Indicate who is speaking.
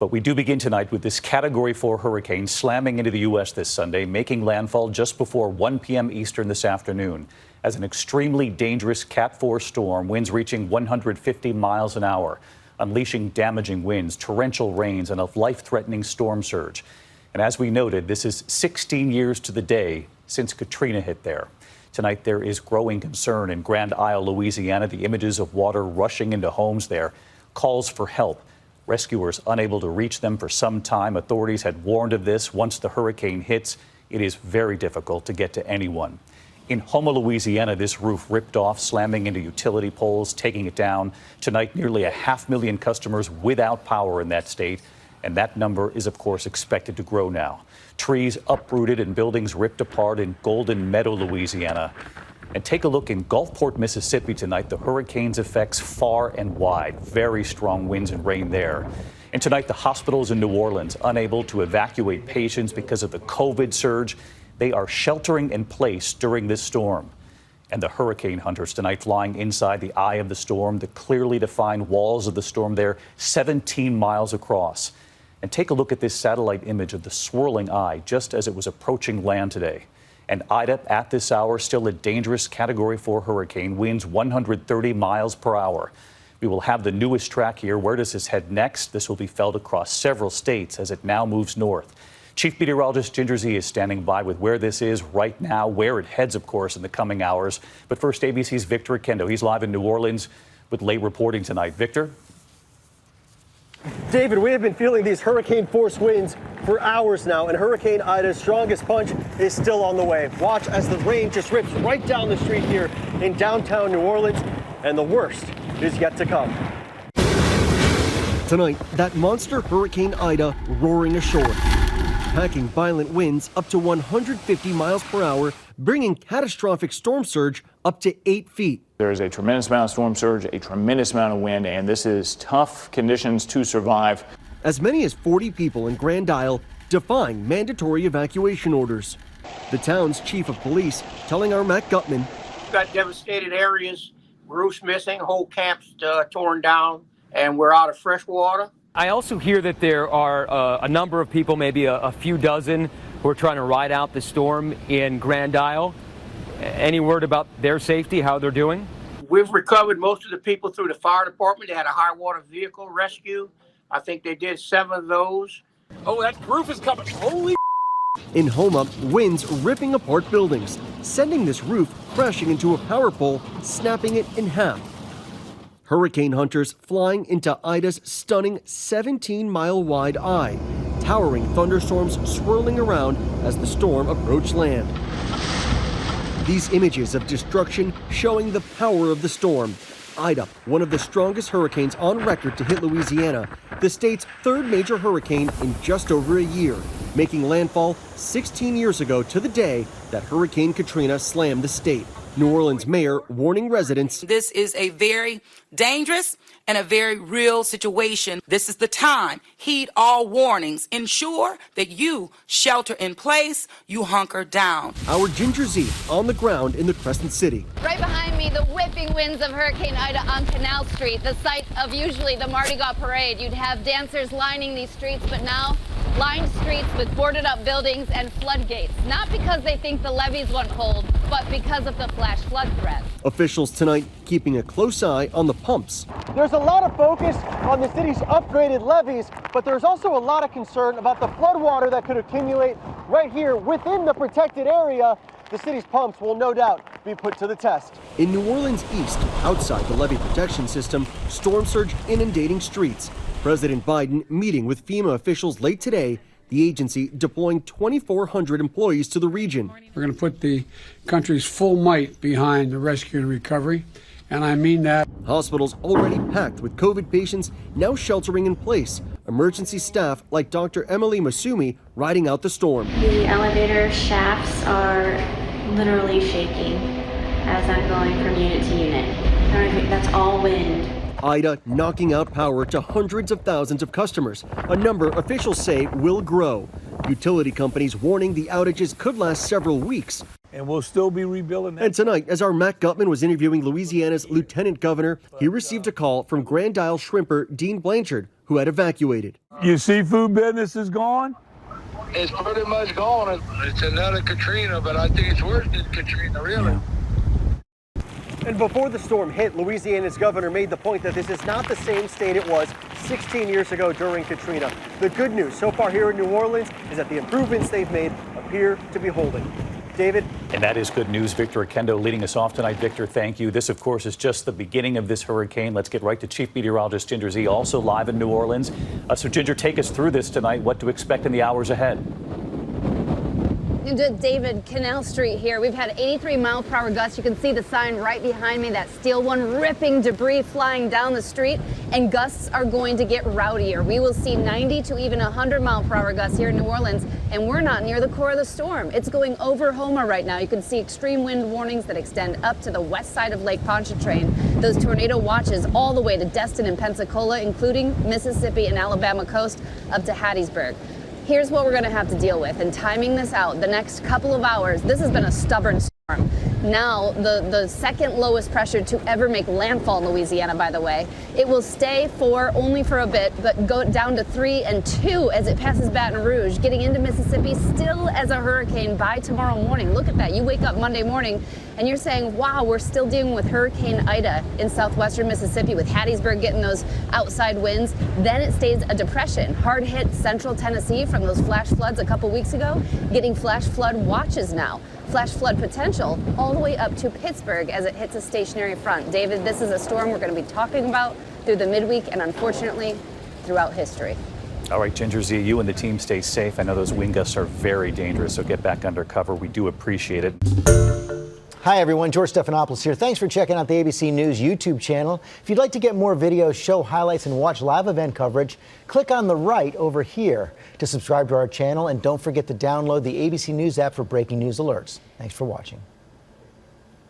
Speaker 1: But we do begin tonight with this Category 4 hurricane slamming into the U.S. this Sunday, making landfall just before 1 p.m. Eastern this afternoon. As an extremely dangerous Cat 4 storm, winds reaching 150 miles an hour, unleashing damaging winds, torrential rains, and a life-threatening storm surge. And as we noted, this is 16 years to the day since Katrina hit there. Tonight, there is growing concern in Grand Isle, Louisiana. The images of water rushing into homes there, calls for help. Rescuers unable to reach them for some time. Authorities had warned of this. Once the hurricane hits, it is very difficult to get to anyone. In Houma, Louisiana, this roof ripped off, slamming into utility poles, taking it down. Tonight, nearly 500,000 customers without power in that state. And that number is, of course, expected to grow now. Trees uprooted and buildings ripped apart in Golden Meadow, Louisiana. And take a look in Gulfport, Mississippi tonight. The hurricane's effects far and wide. Very strong winds and rain there. And tonight, the hospitals in New Orleans unable to evacuate patients because of the COVID surge. They are sheltering in place during this storm. And the hurricane hunters tonight flying inside the eye of the storm, the clearly defined walls of the storm there, 17 miles across. And take a look at this satellite image of the swirling eye just as it was approaching land today. And Ida, at this hour, still a dangerous Category 4 hurricane, winds 130 miles per hour. We will have the newest track here. Where does this head next? This will be felt across several states as it now moves north. Chief Meteorologist Ginger Z is standing by with where this is right now, where it heads, of course, in the coming hours. But first, ABC's Victor Akendo. He's live in New Orleans with late reporting tonight. Victor?
Speaker 2: David, we have been feeling these hurricane-force winds for hours now, and Hurricane Ida's strongest punch is still on the way. Watch as the rain just rips right down the street here in downtown New Orleans, and the worst is yet to come. Tonight, that monster Hurricane Ida roaring ashore, packing violent winds up to 150 miles per hour, bringing catastrophic storm surge up to 8 feet.
Speaker 3: There is a tremendous amount of storm surge, a tremendous amount of wind, and this is tough conditions to survive.
Speaker 2: As many as 40 people in Grand Isle defying mandatory evacuation orders. The town's chief of police telling our Matt Gutman,
Speaker 4: "We've got devastated areas, roofs missing, whole camps torn down, and we're out of fresh water."
Speaker 5: I also hear that there are a number of people, maybe a few dozen, who are trying to ride out the storm in Grand Isle. Any word about their safety, how they're doing?
Speaker 4: We've recovered most of the people through the fire department. They had a high water vehicle rescue. I think they did 7 of those.
Speaker 6: Oh, that roof is coming. Holy!
Speaker 2: In Houma, winds ripping apart buildings, sending this roof crashing into a power pole, snapping it in half. Hurricane hunters flying into Ida's stunning 17-mile-wide eye, towering thunderstorms swirling around as the storm approached land. These images of destruction showing the power of the storm. Ida, one of the strongest hurricanes on record to hit Louisiana, the state's 3rd major hurricane in just over a year, making landfall 16 years ago to the day that Hurricane Katrina slammed the state. New Orleans mayor warning residents.
Speaker 7: This is a very dangerous and a very real situation. This is the time. Heed all warnings. Ensure that you shelter in place, you hunker down.
Speaker 2: Our Ginger Z on the ground in the Crescent City.
Speaker 8: Right behind me, the whipping winds of Hurricane Ida on Canal Street, the site of usually the Mardi Gras parade. You'd have dancers lining these streets, but now lined streets with boarded up buildings and floodgates. Not because they think the levees won't hold, but because of the flash flood threat.
Speaker 2: Officials tonight keeping a close eye on the pumps. There's a lot of focus on the city's upgraded levees, but there's also a lot of concern about the flood water that could accumulate right here within the protected area. The city's pumps will no doubt be put to the test. In New Orleans East, outside the levee protection system, storm surge inundating streets. President Biden meeting with FEMA officials late today, the agency deploying 2,400 employees to the region.
Speaker 9: We're going to put the country's full might behind the rescue and recovery, and I mean that.
Speaker 2: Hospitals already packed with COVID patients now sheltering in place. Emergency staff like Dr. Emily Masumi riding out the storm.
Speaker 10: The elevator shafts are literally shaking as I'm going from unit to unit. That's all wind.
Speaker 2: Ida knocking out power to hundreds of thousands of customers, a number officials say will grow. Utility companies warning the outages could last several weeks.
Speaker 6: And we'll still be rebuilding that.
Speaker 2: And tonight, as our Matt Gutman was interviewing Louisiana's lieutenant governor, he received a call from Grand Isle shrimper Dean Blanchard, who had evacuated.
Speaker 6: Your seafood business is gone?
Speaker 11: It's pretty much gone. It's another Katrina, but I think it's worse than Katrina, really.
Speaker 2: Yeah. And before the storm hit, Louisiana's governor made the point that this is not the same state it was 16 years ago during Katrina. The good news so far here in New Orleans is that the improvements they've made appear to be holding. David?
Speaker 1: And that is good news. Victor Akendo leading us off tonight. Victor, thank you. This, of course, is just the beginning of this hurricane. Let's get right to Chief Meteorologist Ginger Z, also live in New Orleans. So, Ginger, take us through this tonight. What to expect in the hours ahead?
Speaker 8: David, Canal Street here. We've had 83-mile-per-hour gusts. You can see the sign right behind me, that steel one, ripping debris flying down the street, and gusts are going to get rowdier. We will see 90 to even 100-mile-per-hour gusts here in New Orleans, and we're not near the core of the storm. It's going over Houma right now. You can see extreme wind warnings that extend up to the west side of Lake Pontchartrain. Those tornado watches all the way to Destin and Pensacola, including Mississippi and Alabama coast up to Hattiesburg. Here's what we're going to have to deal with, and timing this out the next couple of hours. This has been a stubborn storm. Now, the second lowest pressure to ever make landfall in Louisiana, by the way. It will stay only for a bit, but go down to 3 and 2 as it passes Baton Rouge, getting into Mississippi still as a hurricane by tomorrow morning. Look at that. You wake up Monday morning and you're saying, wow, we're still dealing with Hurricane Ida in southwestern Mississippi, with Hattiesburg getting those outside winds. Then it stays a depression. Hard hit central Tennessee from those flash floods a couple weeks ago, getting flash flood watches now. Flash flood potential all the way up to Pittsburgh as it hits a stationary front. David, this is a storm we're going to be talking about through the midweek and unfortunately throughout history.
Speaker 1: All right, Ginger Z, you and the team stay safe. I know those wind gusts are very dangerous, so get back under cover. We do appreciate it.
Speaker 12: Hi, everyone. George Stephanopoulos here. Thanks for checking out the ABC News YouTube channel. If you'd like to get more videos, show highlights, and watch live event coverage, click on the right over here to subscribe to our channel. And don't forget to download the ABC News app for breaking news alerts. Thanks for watching.